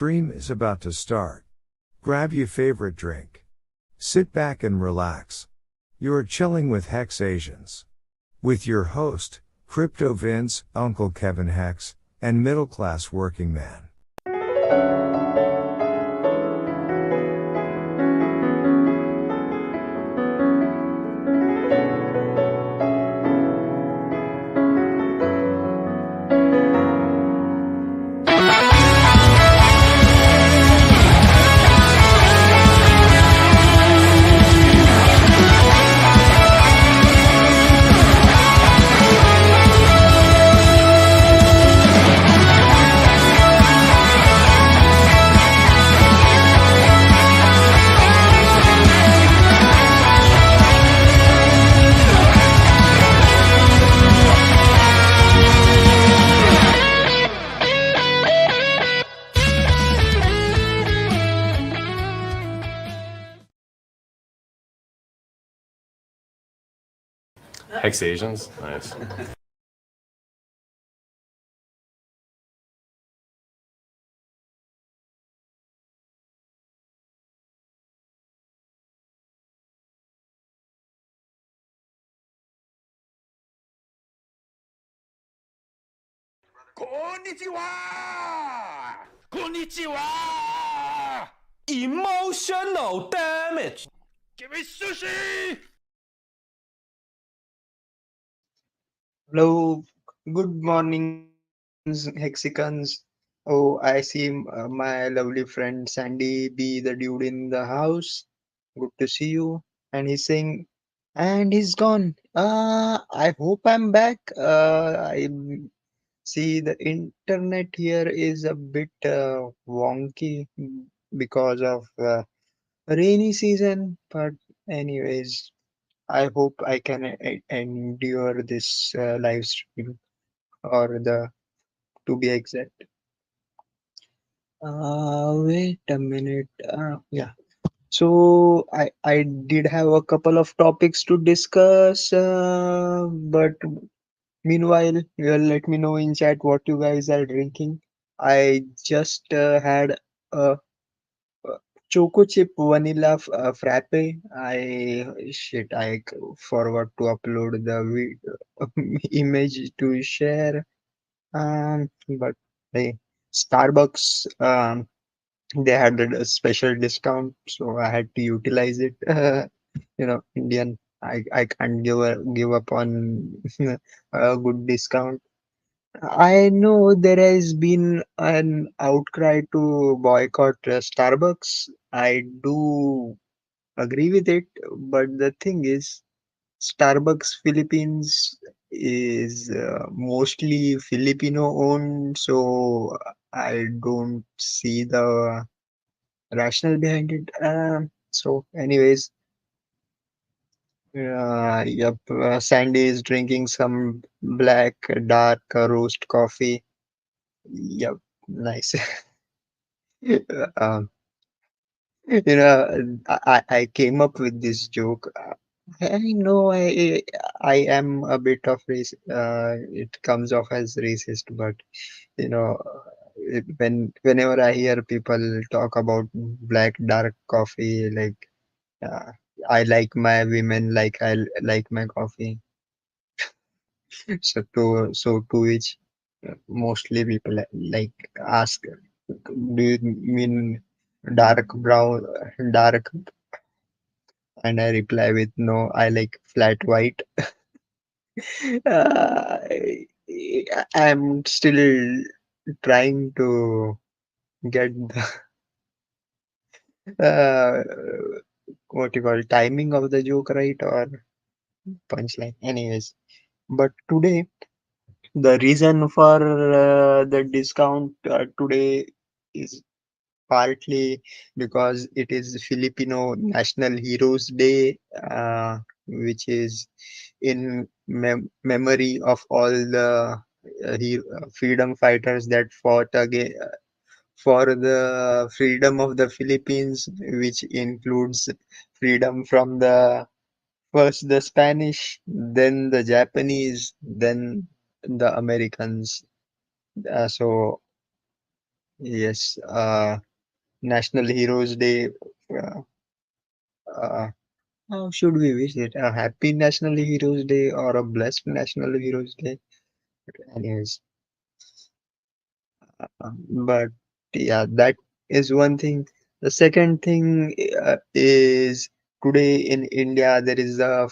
Stream is about to start. Grab your favorite drink. Sit back and relax. You're chilling with Hex Asians. With your host, Crypto Vince, Uncle Kevin Hex, and middle class working man. Hex Asians? Nice. Konnichiwa! Konnichiwa! Emotional damage. Give me sushi! Hello, good morning, Hexicans. Oh, I see my lovely friend Sandy B, the dude in the house. Good to see you. And he's saying, and he's gone. I hope I'm back. I see the internet here is a bit wonky because of rainy season. But anyways, I hope I can endure this live stream or the to be exact. Wait a minute. Yeah. So I did have a couple of topics to discuss, but meanwhile, you'll let me know in chat what you guys are drinking. I just had a choco chip vanilla frappe. I forgot to upload the image to share. But hey, Starbucks, they had a special discount, so I had to utilize it. Indian, I can't give up on a good discount. I know there has been an outcry to boycott Starbucks. I do agree with it, but the thing is, Starbucks Philippines is mostly Filipino owned, so I don't see the rationale behind it. So, anyways, yep, Sandy is drinking some black dark roast coffee. Yep, nice. um, I came up with this joke. I know I am a bit of race. It comes off as racist, but you know, whenever I hear people talk about black dark coffee, like uh, I like my women like like my coffee. So to which mostly people like ask, do you mean dark brown, dark? And I reply with no, I like flat white. Uh, I'm still trying to get the what you call timing of the joke right or punchline. Anyways, but today the reason for the discount today is partly because it is Filipino National Heroes Day, which is in memory of all the freedom fighters that fought again for the freedom of the Philippines, which includes freedom from the first the Spanish, then the Japanese, then the Americans. So Yes, National Heroes Day. Uh, uh, how should we wish it? A happy National Heroes Day or a blessed National Heroes Day? Anyways, but yeah, that is one thing. The second thing is today in India there is a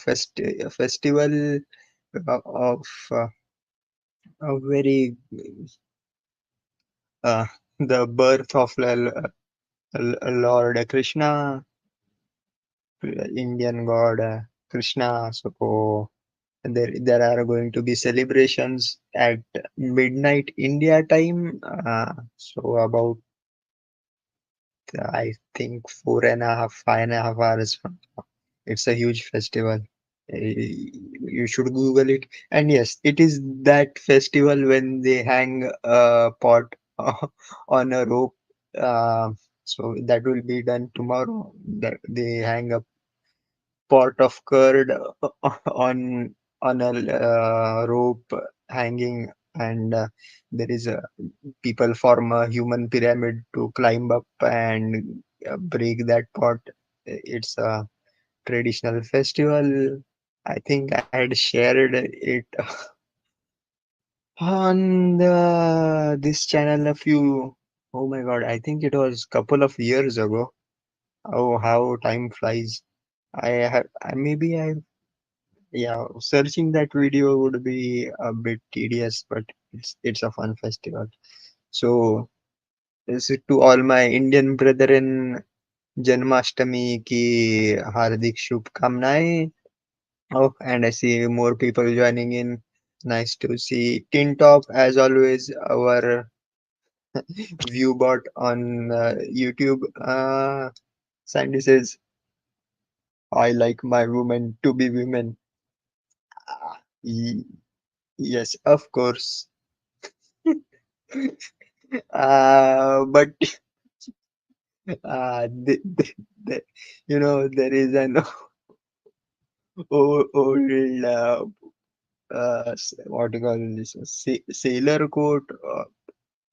festival of a very uh, the birth of Lord Krishna, Indian god Krishna. So there are going to be celebrations at midnight India time. So about I think 5.5 hours from now. It's a huge festival. You should Google it. And yes, it is that festival when they hang a pot on a rope. Uh, so that will be done tomorrow. That they hang a pot of curd on a rope hanging, and there is a people form a human pyramid to climb up and break that pot. It's a traditional festival. I think I had shared it on this channel a few. Oh my God, I think it was couple of years ago. Oh, how time flies. Maybe I Yeah, searching that video would be a bit tedious, but it's a fun festival. So this is to all my Indian brethren, Janmashtami ki hardik shubhkamnaएं. Oh, and I see more people joining in. Nice to see Tin Top as always, our view bot on YouTube. Sandy says, "I like my women to be women." Ah, yes, of course. But the, there is an old what you call this sailor quote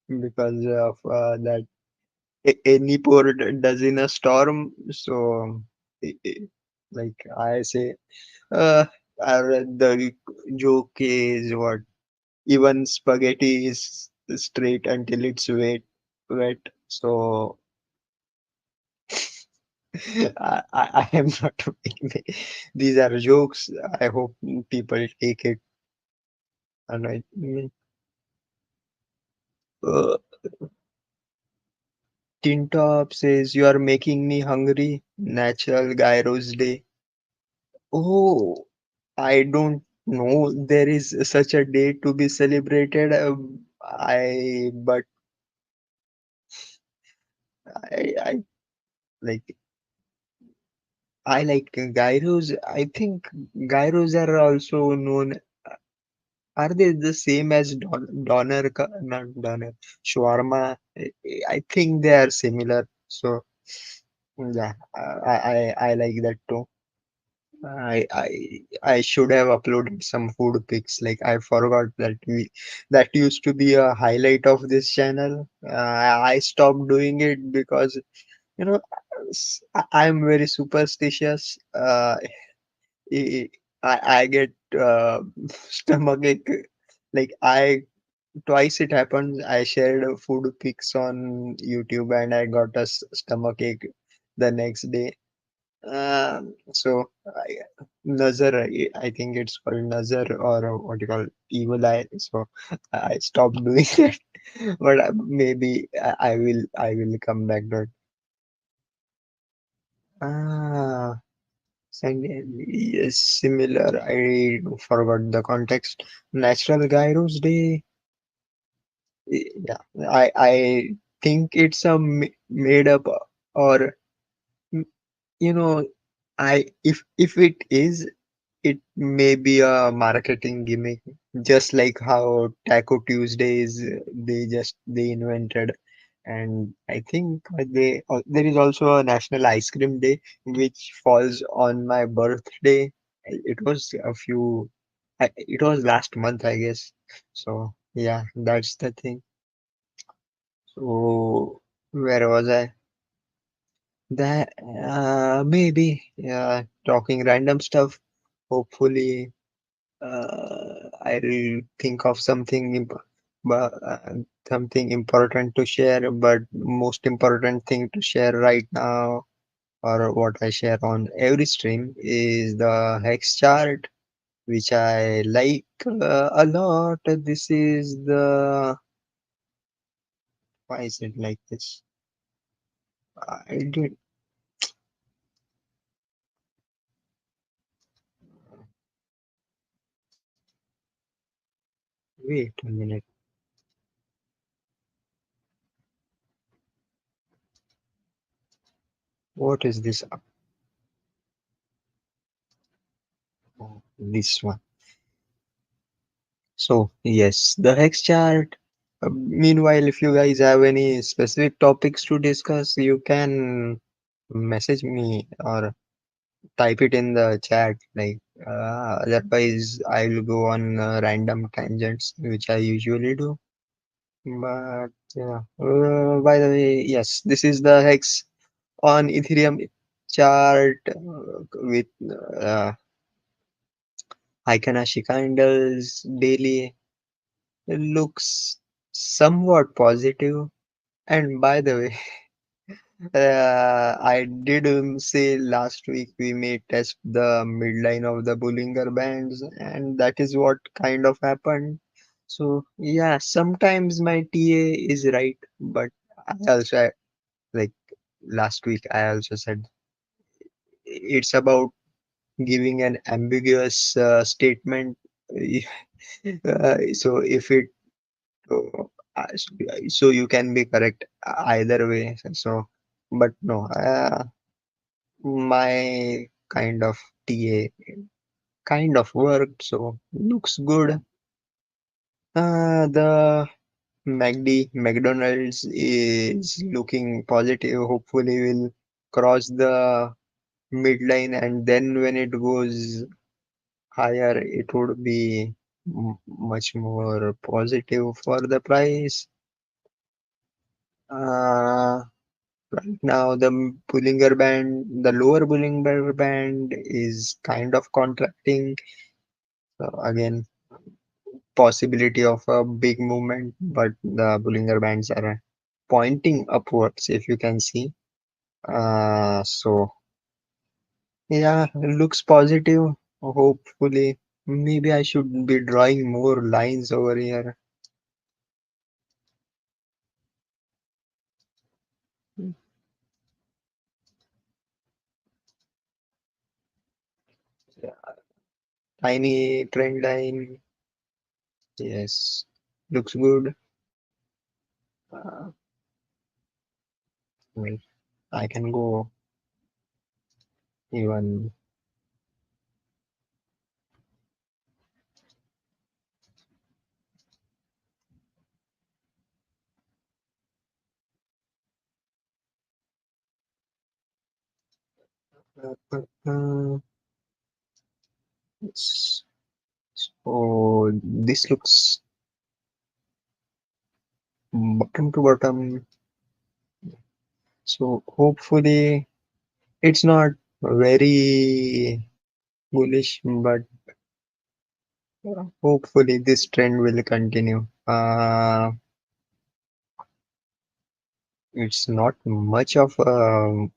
because of that any port does in a storm. So i- i- like I say, uh, the joke is what even spaghetti is straight until it's wet. So I am not making these are jokes. I hope people take it. And uh, Tin Top says you are making me hungry. Natural Gyros Day. Oh, I don't know. There is such a day to be celebrated. But I like I like gyros. I think gyros are also known. Are they the same as doner? Not doner, shawarma. I think they are similar. So yeah, I like that too. I should have uploaded some food pics. Like I forgot that used to be a highlight of this channel. I stopped doing it because you know I'm very superstitious. I I get stomach ache. Like I twice it happened. I shared food pics on YouTube and I got a stomach ache the next day. So Nazar, I think it's called Nazar or what you call evil eye. So I stopped doing that, but maybe I will come back to it. Ah, yes, similar. I forgot the context. Natural Gyros Day. Yeah, I think it's a made up or mm, you know if it is, it may be a marketing gimmick, just like how Taco Tuesdays they invented, and I think there is also a National Ice Cream Day which falls on my birthday. It was it was last month, I guess. So yeah, that's the thing. So where was I? That maybe talking random stuff. Hopefully, I'll think of something important to share. But most important thing to share right now, or what I share on every stream, is the hex chart, which I like a lot. This is the why is it like this? I did wait a minute. What is this? Oh, this one. So, yes, the hex chart. Meanwhile, if you guys have any specific topics to discuss, you can message me or type it in the chat. Otherwise, I'll go on random tangents, which I usually do. But yeah, by the way, yes, this is the hex on Ethereum chart with Heikenhashi candles daily. Looks somewhat positive. And by the way, I did say last week we may test the midline of the Bollinger Bands, and that is what kind of happened. So, yeah, sometimes my TA is right, but I also, like last week, I also said it's about giving an ambiguous statement. So, if it So, so you can be correct either way. So, but no, my kind of TA kind of worked, so looks good. The McDonald's is looking positive. Hopefully, will cross the midline, and then when it goes higher, it would be much more positive for the price. Uh, Right now, the the lower Bollinger Band is kind of contracting. So again, possibility of a big movement, but the Bollinger Bands are pointing upwards, if you can see. So yeah, looks positive. Hopefully, maybe I should be drawing more lines over here. Yeah, tiny trend line. Yes, looks good. Uh, well, I can go even. Uh, so this looks bottom to bottom. So hopefully it's not very bullish, but hopefully this trend will continue. It's not much of a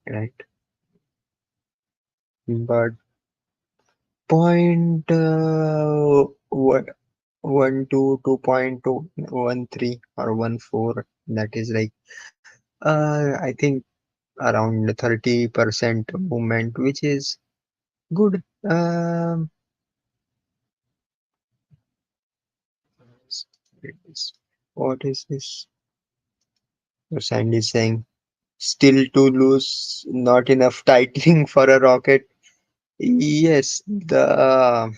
right, but point what 1 2 2.2 1 3 or 1 4, that is like I think around 30% movement, which is good. What is this? Sandy is saying, still too loose, not enough tightening for a rocket. Yes, the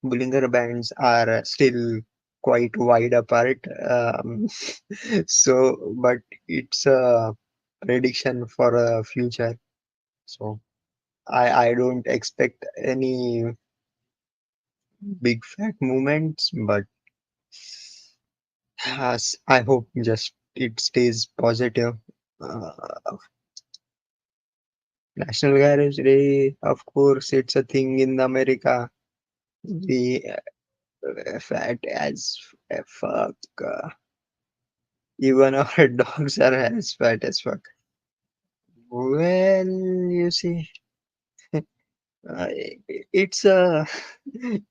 Bollinger Bands are still quite wide apart. But it's a prediction for a future. So I don't expect any big fat movements, but I hope just it stays positive. Uh, National Garage Day, of course, it's a thing in America. We fat as fuck. Even our dogs are as fat as fuck. Well, you see, it's a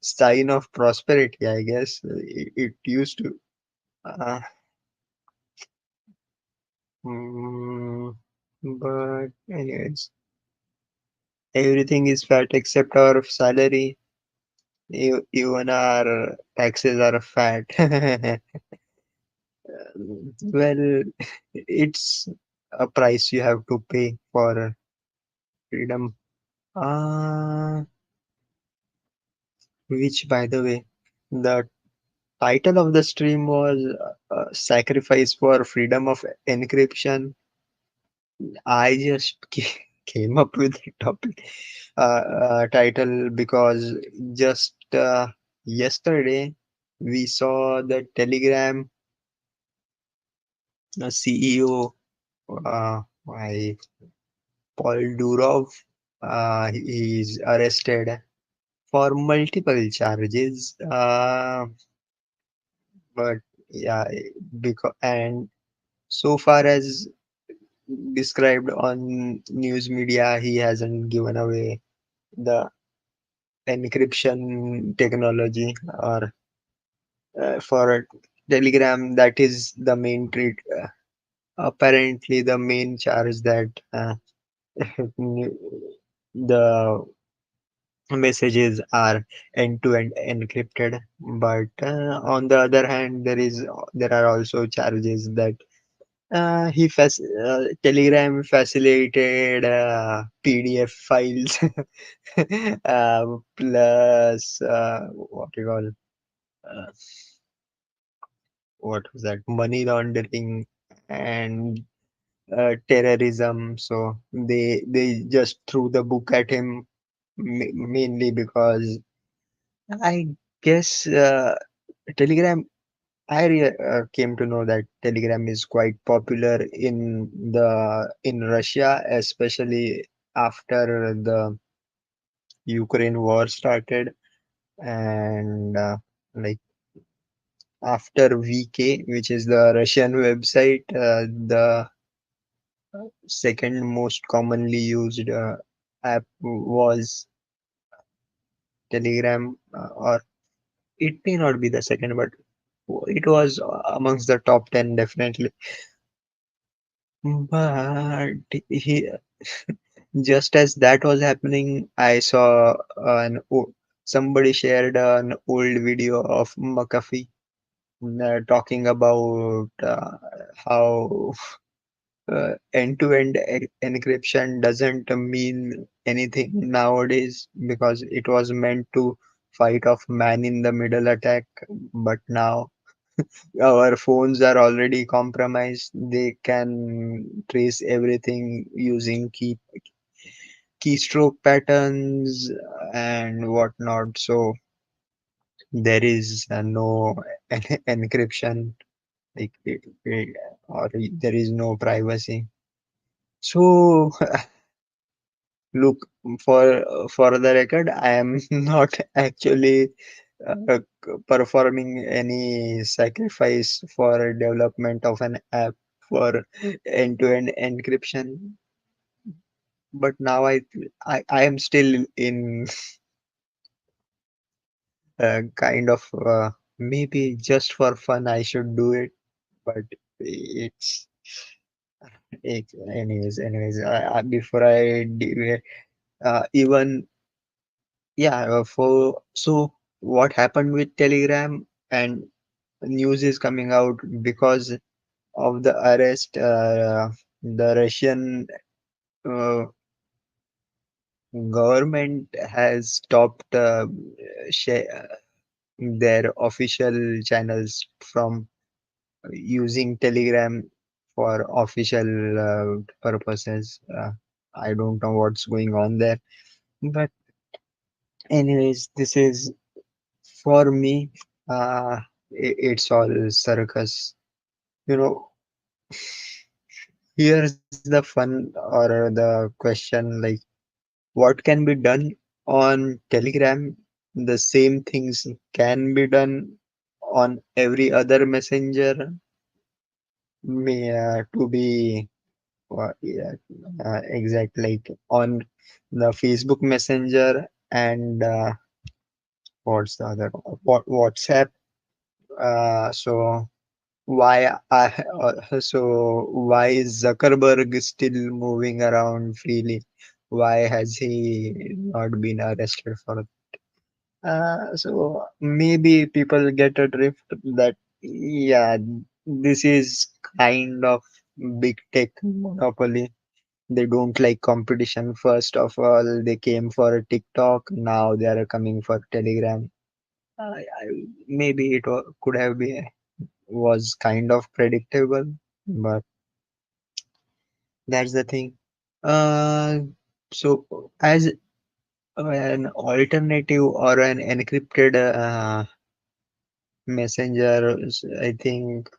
sign of prosperity, I guess. It used to. Uh, mm, but anyways, everything is fat except our salary. Even our taxes are fat. Well, it's a price you have to pay for freedom. Uh, which, by the way, the title of the stream was Sacrifice for Freedom of Encryption. I just came up with the topic title because just yesterday we saw the Telegram CEO, I, Paul Durov, is arrested for multiple charges. But yeah, because and so far as described on news media, he hasn't given away the encryption technology or for Telegram. That is the main treat. Apparently, the main charge that the messages are end-to-end encrypted. But on the other hand, there are also charges that Telegram facilitated PDF files plus what you call uh, what was that, money laundering and terrorism. So they just threw the book at him mainly because I guess Telegram. Came to know that Telegram is quite popular in Russia, especially after the Ukraine war started, and like after VK, which is the Russian website, the second most commonly used app was Telegram, or it may not be the second, but it was amongst the top 10 definitely. But he, just as that was happening, I saw somebody shared an old video of McAfee talking about how end-to-end encryption doesn't mean anything nowadays because it was meant to fight off man-in-the-middle attack. But now our phones are already compromised. They can trace everything using keystroke patterns and whatnot. So there is no encryption, like or there is no privacy. So look, for the record, I am not actually performing any sacrifice for development of an app for end-to-end encryption. But now I am still in kind of maybe just for fun I should do it, but it's anyways. Before even yeah, for so what happened with Telegram and news is coming out because of the arrest. The Russian uh, government has stopped their official channels from using Telegram for official purposes. I don't know what's going on there, but anyways, this is for me. it's all circus. You know, here's the fun or the question like, what can be done on Telegram? The same things can be done on every other messenger. To be yeah, exact, like on the Facebook Messenger and what's the other WhatsApp. So why is Zuckerberg still moving around freely? Why has he not been arrested for? So maybe people get a drift that, yeah, this is kind of big tech monopoly. They don't like competition. First of all, they came for TikTok. Now they are coming for Telegram. Maybe could have been was kind of predictable, but that's the thing. Uh, so as an alternative or an encrypted messenger, I think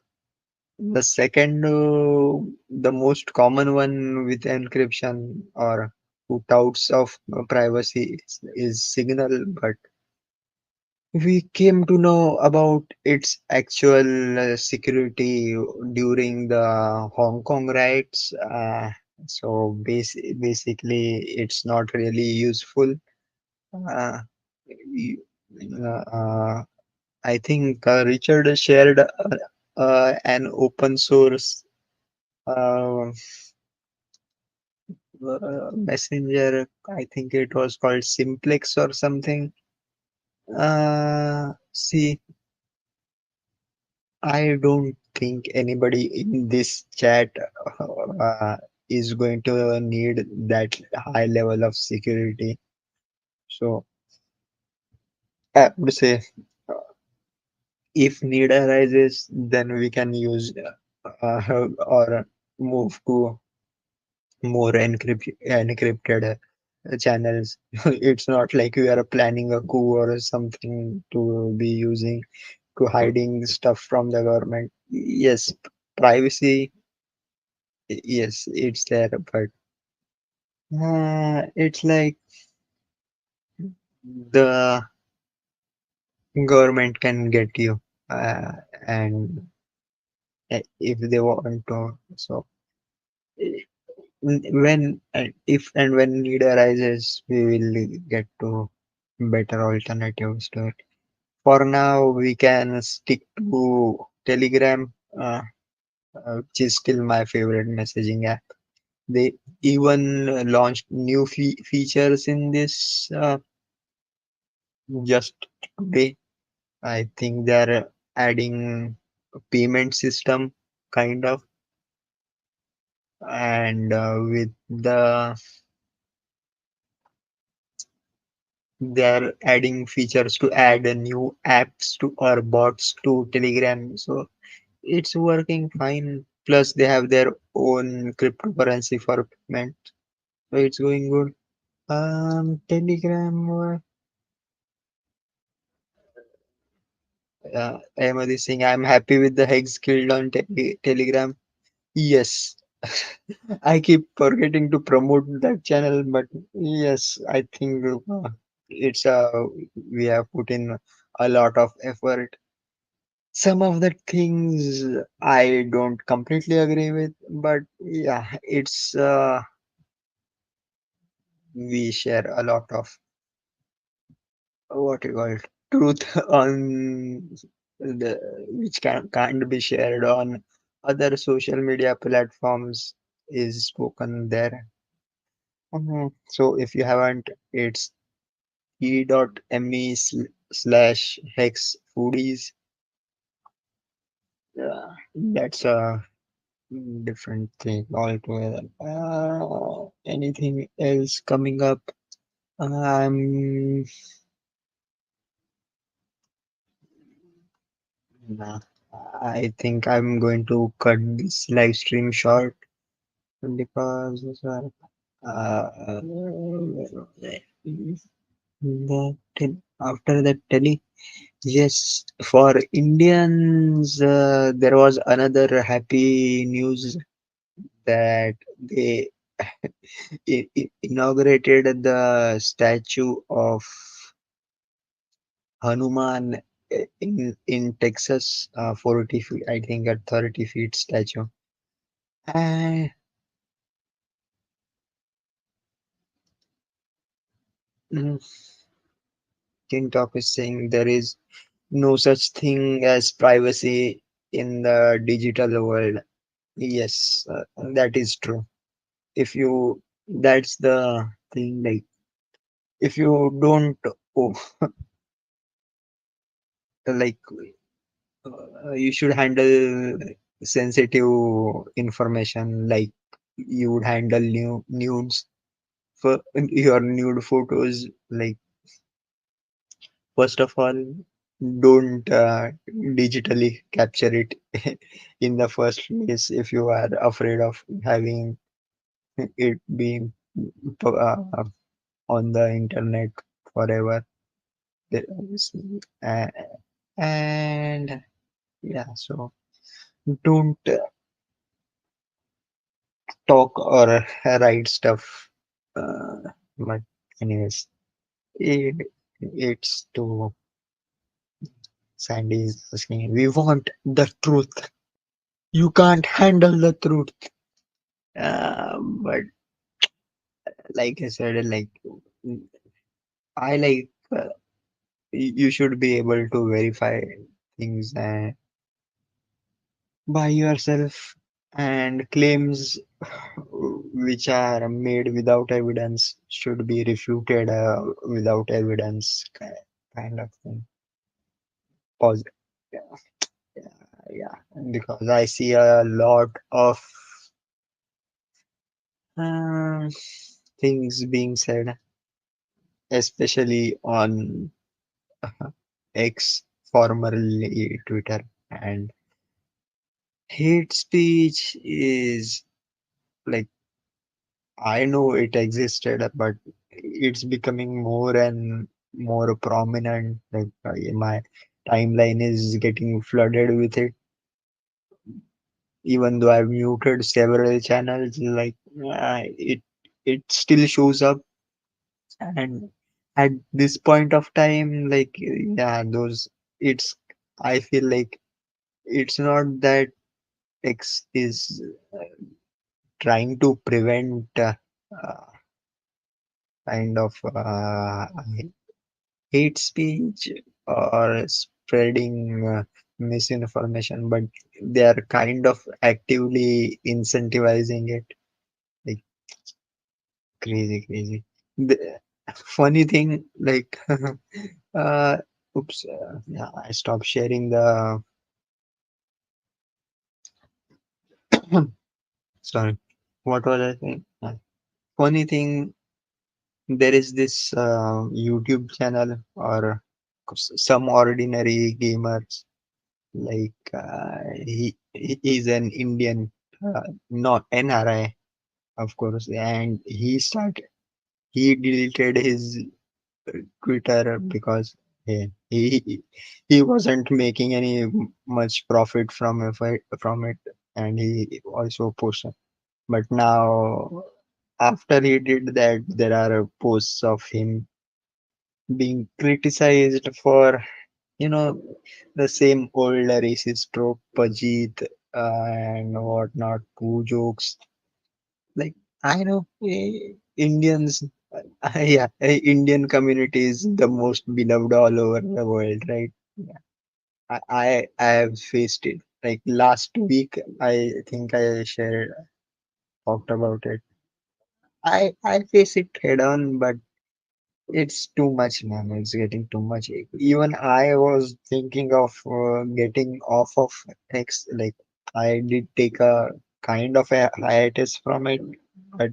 the second, the most common one with encryption or who touts of privacy is Signal, but we came to know about its actual security during the Hong Kong riots. Basically, it's not really useful. Uh, y- I think Richard shared an open source uh, messenger. I think it was called Simplex or something. See, I don't think anybody in this chat uh, is going to need that high level of security. So I would say, uh, if need arises, then we can use or move to more encrypted channels. It's not like we are planning a coup or something to be using to hiding stuff from the government. Yes, privacy, yes, it's there, but it's like the government can get you, uh, and if they want to. So eh, if and when need arises, we will get to better alternatives to it. For now, we can stick to Telegram, which is still my favorite messaging app. They even launched new features in this just today. I think they're adding a payment system, kind of, and with they're adding features to add new apps to or bots to Telegram. So it's working fine. Plus, they have their own cryptocurrency for payment, so it's going good. Telegram. Ahmad is saying, I'm happy with the Hex Guild on Telegram. Yes, I keep forgetting to promote that channel, but yes, I think it's we have put in a lot of effort. Some of the things I don't completely agree with, but yeah, it's we share a lot of what you call it, truth on the which can't be shared on other social media platforms is spoken there. So if you haven't, it's e.me/hex foodies. That's a different thing altogether. Anything else coming up? Um, nah, I think I'm going to cut this live stream short because the after that tele. Yes, for Indians, there was another happy news that they inaugurated the statue of Hanuman in Texas, 40 feet, I think, a 30 feet statue. And mm, TikTok is saying there is no such thing as privacy in the digital world. Yes, that is true. If you, that's the thing, like, if you don't, oh, like, you should handle sensitive information, like you would handle nudes for your nude photos. Like, first of all, don't digitally capture it in the first place if you are afraid of having it being uh, on the internet forever. There is- uh, and yeah, so don't talk or write stuff. But anyways, it, it's to Sandy is asking, we want the truth. You can't handle the truth. But like I said, like I like you should be able to verify things by yourself, and claims which are made without evidence should be refuted without evidence, kind of thing. Pause. Yeah, yeah, yeah. Because I see a lot of um, things being said, especially on X, formerly Twitter, and hate speech is like, I know it existed, but it's becoming more and more prominent. Like, my timeline is getting flooded with it, even though I've muted several channels. Like, it still shows up, and at this point of time, like, yeah, those, it's, I feel like it's not that X is trying to prevent kind of hate speech or spreading misinformation, but they are kind of actively incentivizing it. Like, crazy, crazy. The funny thing, like, uh, oops, yeah, I stopped sharing the. Sorry, what was I saying? Funny thing, there is this YouTube channel or some ordinary gamers, like he is an Indian, not NRI, of course, and he deleted his Twitter because he wasn't making any much profit from it, and he also posted. But now, after he did that, there are posts of him being criticized for, you know, the same old racist trope, Pajit, and whatnot, poo jokes. Like, I know, Indians, yeah, Indian community is the most beloved all over the world, right? Yeah. I have faced it. Like last week, I think I talked about it. I face it head on, but it's too much, man. It's getting too much. Even I was thinking of getting off of X. Like, I did take a kind of a hiatus from it, but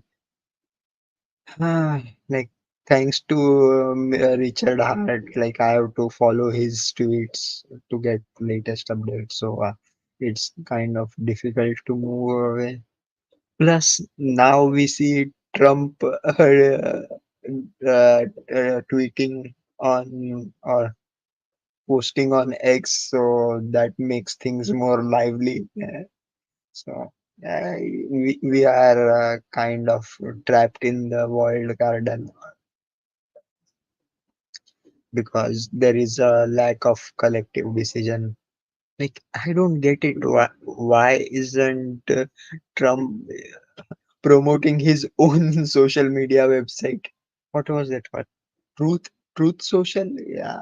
like, thanks to Richard Hart, like I have to follow his tweets to get latest updates. So it's kind of difficult to move away. Plus, now we see Trump tweeting on, or posting on X, so that makes things more lively. So we are kind of trapped in the wild garden because there is a lack of collective decision. Like, I don't get it. Why isn't Trump promoting his own social media website? What was that one? Truth, Truth Social? Yeah.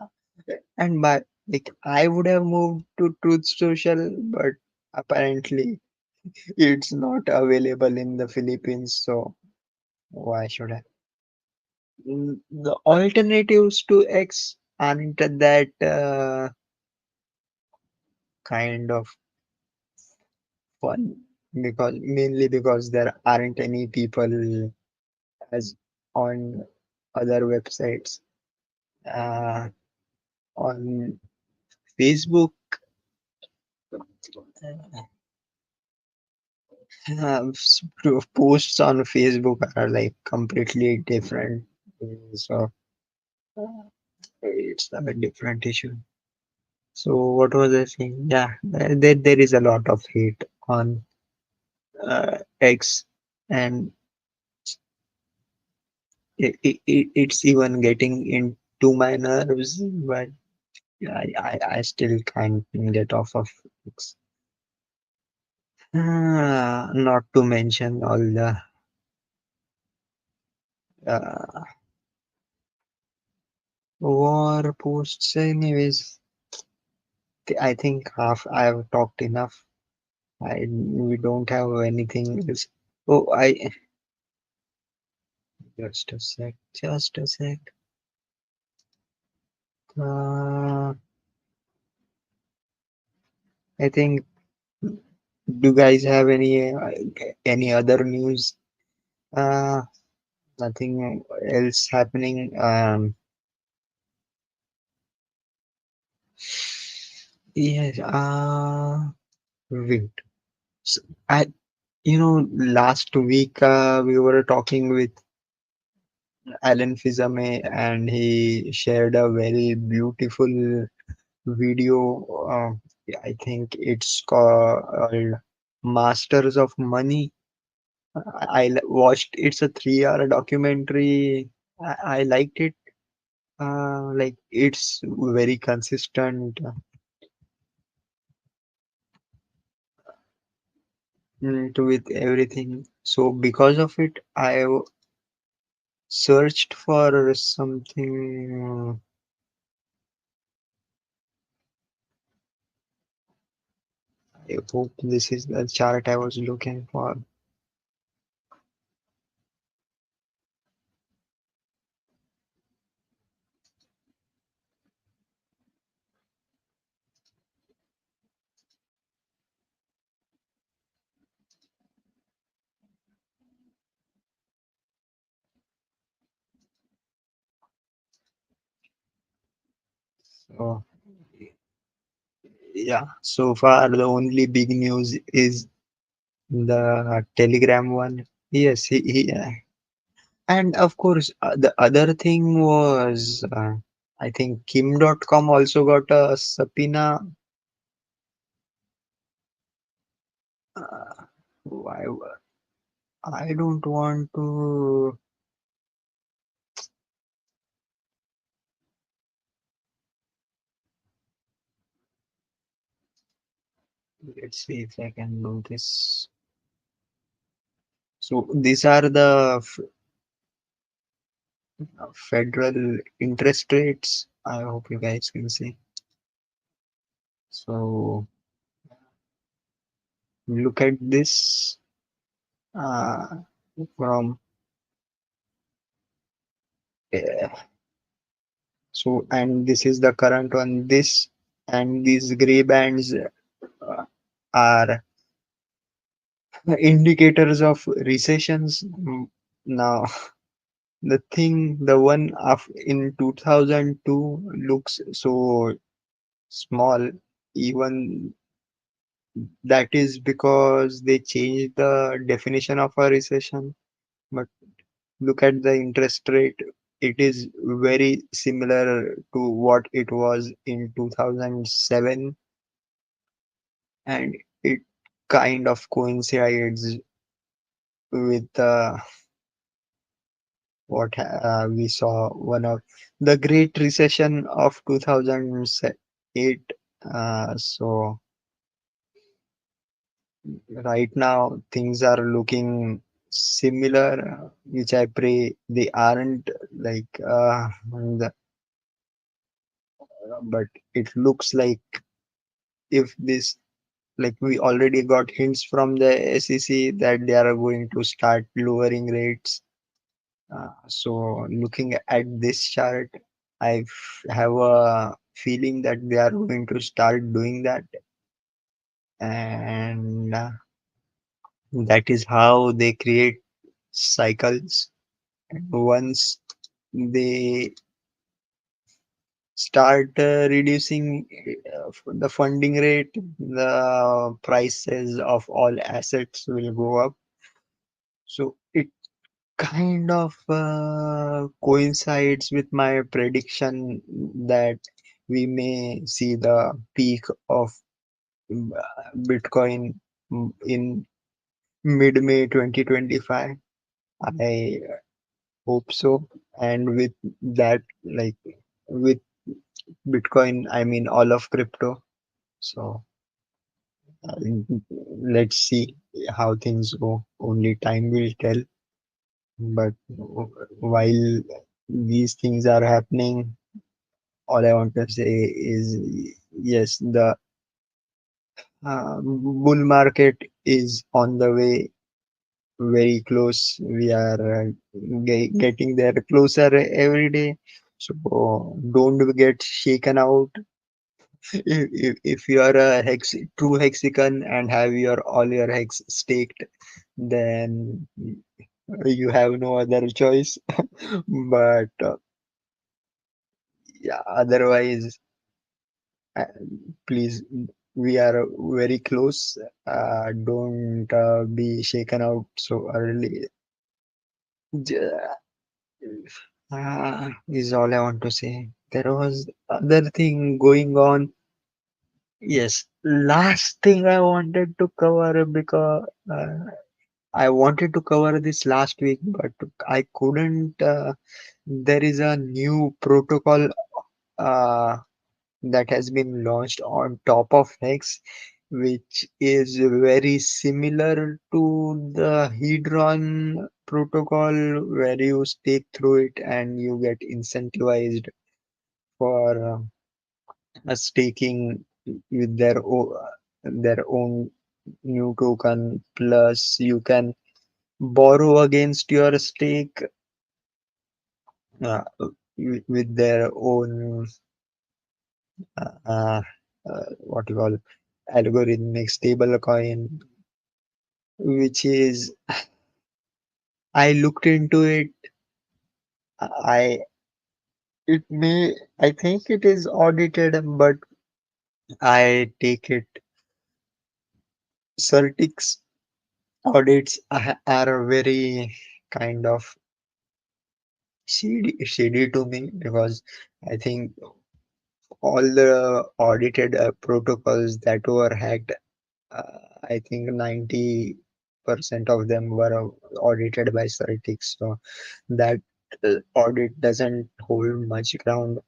And by like, I would have moved to Truth Social, but apparently it's not available in the Philippines, so why should I? The alternatives to X aren't that kind of fun because mainly because there aren't any people as on other websites. Uh, on Facebook, posts on Facebook are like completely different. So it's a different issue. So what was I saying? Yeah, there is a lot of hate on X, and it's even getting into my nerves, but I still can't get off of X. Not to mention all the uh, war posts. Anyways, I think half I've talked enough. We don't have anything else. Oh, I just a sec, just a sec. Uh, I think. Do you guys have any other news? Uh, Nothing else happening. Yes. Wait. S I last week we were talking with Alan Fizame, and he shared a very beautiful video. I think it's called Masters of Money. Watched. It's a 3 hour documentary. I liked it. Like, it's very consistent to with everything. So because of it, searched for something. I hope this is the chart I was looking for. So yeah, so far the only big news is the Telegram one. Yes, and of course the other thing was I think Kim.com also got a subpoena. Uh, why? I don't want to. Let's see if I can do this. So these are the federal interest rates. I hope you guys can see. So look at this uh, from so, and this is the current one. This and these gray bands are indicators of recessions. Now, the one of in 2002 looks so small. Even that is because they changed the definition of a recession. But look at the interest rate. it is very similar to what it was in 2007, and it kind of coincides with what we saw one of the Great Recession of 2008. So right now things are looking similar, which I pray they aren't like but it looks like if this like we already got hints from the SEC that they are going to start lowering rates. So looking at this chart, have a feeling that they are going to start doing that, and that is how they create cycles. And once they start reducing the funding rate, the prices of all assets will go up. So it kind of coincides with my prediction that we may see the peak of Bitcoin in mid-May 2025. I hope so. And with that, like with Bitcoin, I mean all of crypto. So uh, let's see how things go. Only time will tell. But while these things are happening, all I want to say is yes, the bull market is on the way, very close. We are getting there closer every day. So don't get shaken out. If you are a true hexagon and have your all your hex staked, then you have no other choice. But yeah, otherwise, uh, please, we are very close. Don't be shaken out so early. J- is all I want to say. There was other thing going on. Yes, last thing I wanted to cover because I wanted to cover this last week, but I couldn't. There is a new protocol uh, that has been launched on top of Hex, which is very similar to the Hedron protocol, where you stake through it and you get incentivized for staking with their own new token. Plus, you can borrow against your stake with their own uh, what you call algorithmic stable coin, which is I looked into it. I I think it is audited, but I take it Certix audits are very kind of shady to me because I think all the audited protocols that were hacked, I think 90% of them were audited by Certix. So that audit doesn't hold much ground.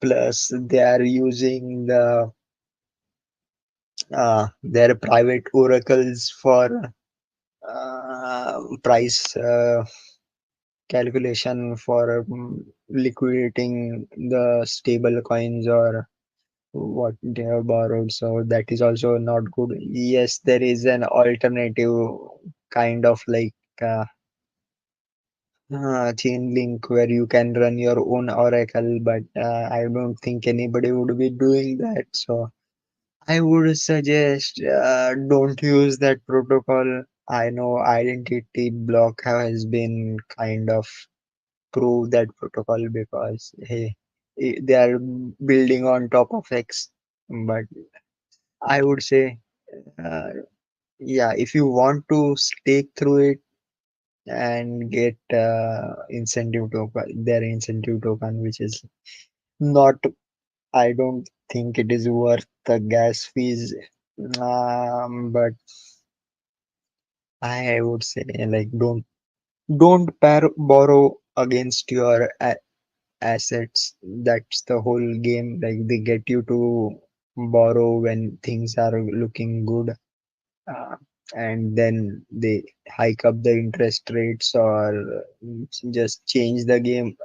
Plus, they are using their private oracles for price calculation for liquidating the stable coins or what they have borrowed. So that is also not good. Yes, there is an alternative kind of like chain link where you can run your own oracle, but I don't think anybody would be doing that. So I would suggest don't use that protocol. I know identity block has been kind of prove that protocol because hey, they are building on top of X. But I would say, uh, yeah, if you want to stake through it, and get incentive token, their incentive token, which is not. I don't think it is worth the gas fees. But I would say like don't borrow against your assets. That's the whole game. Like they get you to borrow when things are looking good, uh, and then they hike up the interest rates or just change the game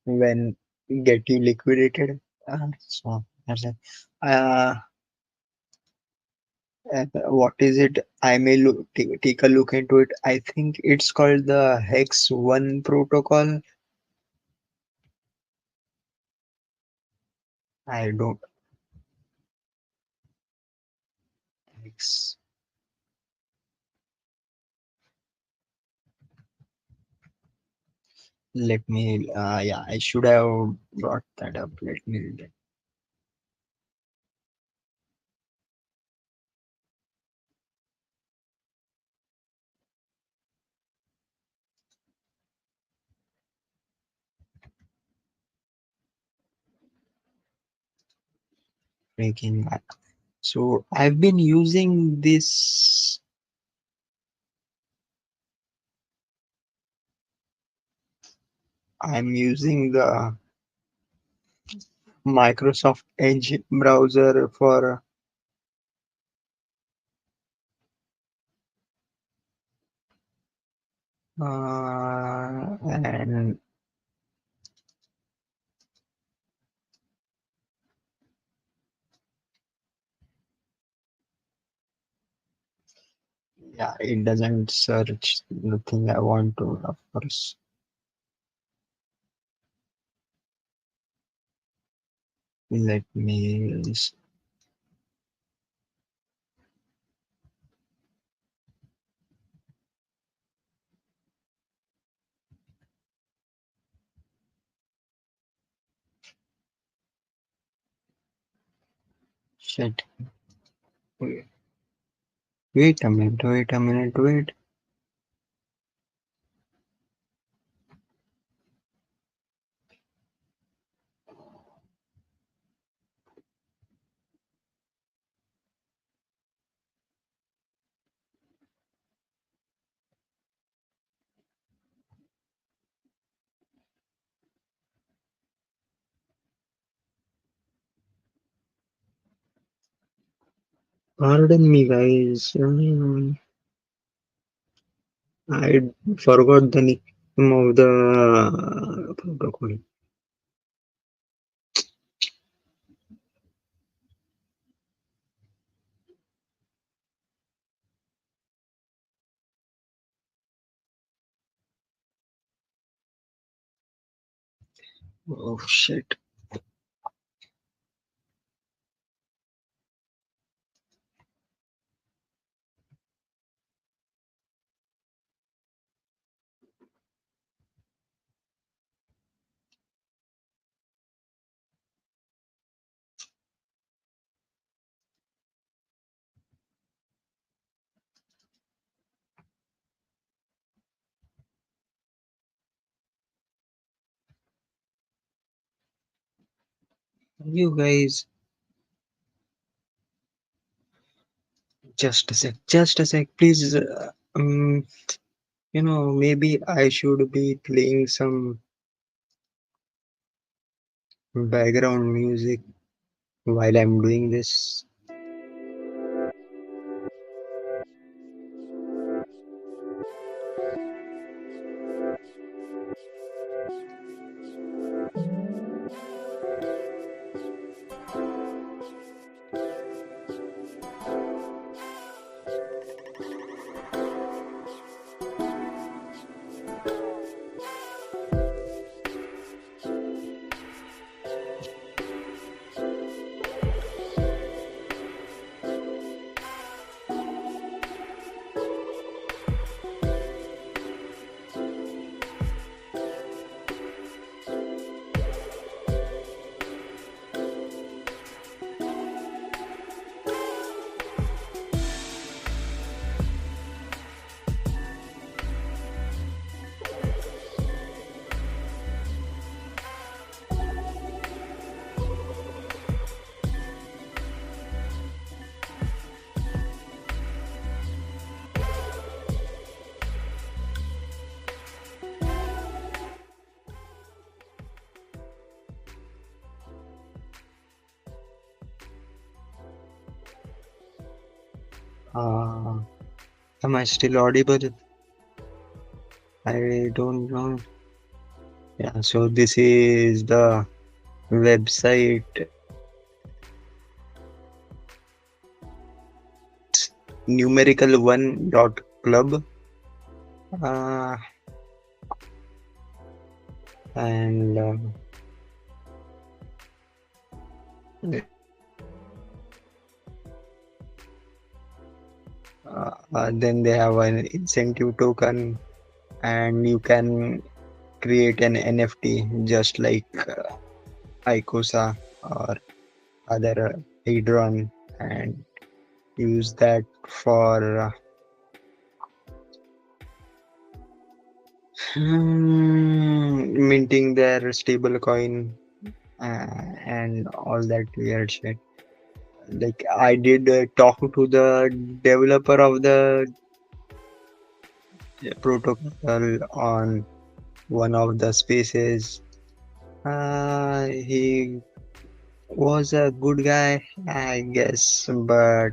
when get you liquidated. So that's it. Uh, what is it? I may take a look into it. I think it's called the Hex One protocol. I don't. Hex. Let me. Yeah, I should have brought that up. Let me read it. Breaking back. So I've been using this. I'm using the Microsoft Edge browser for and yeah, it doesn't search the thing I want to, of course. Let me shit. Wait, wait a minute, wait a minute, wait. Pardon me, guys. I forgot the name of the protocol. Oh shit. You guys, just a sec, please. Maybe I should be playing some background music while I'm doing this. Uh, am I still audible? I don't know. Yeah, so this is the website. It's numerical1.club. Uh, and then they have an incentive token, and you can create an NFT just like ICOSA or other Hadron, and use that for minting their stable coin and all that weird shit. Like I did talk to the developer of the protocol on one of the spaces. He was a good guy, I guess, but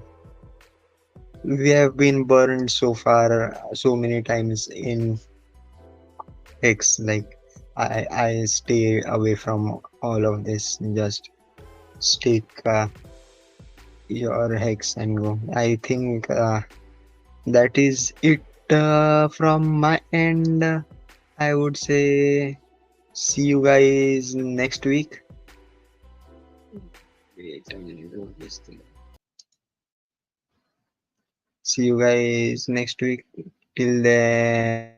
we have been burned so far so many times in X. Like I stay away from all of this. Just stick your hex and go. I think that is it from my end. I would say see you guys next week. Wait a minute, what is the- See you guys next week. Till then,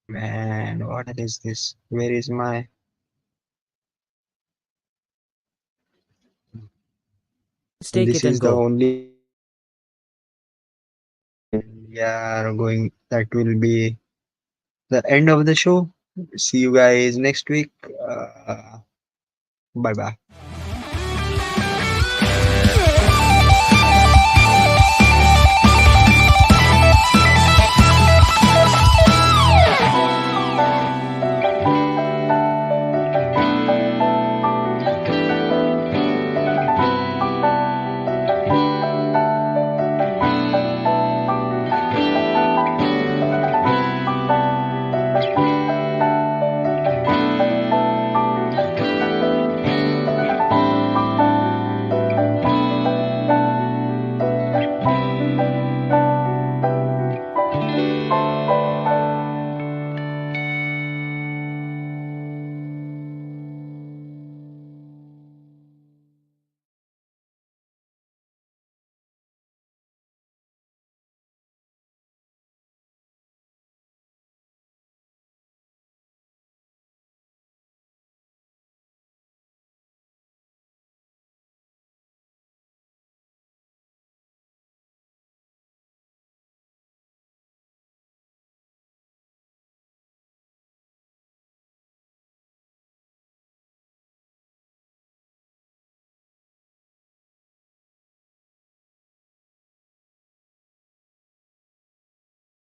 man, what is this? Where is my? Take it This and is the go. only we are going. That will be the end of the show. See you guys next week. Bye bye.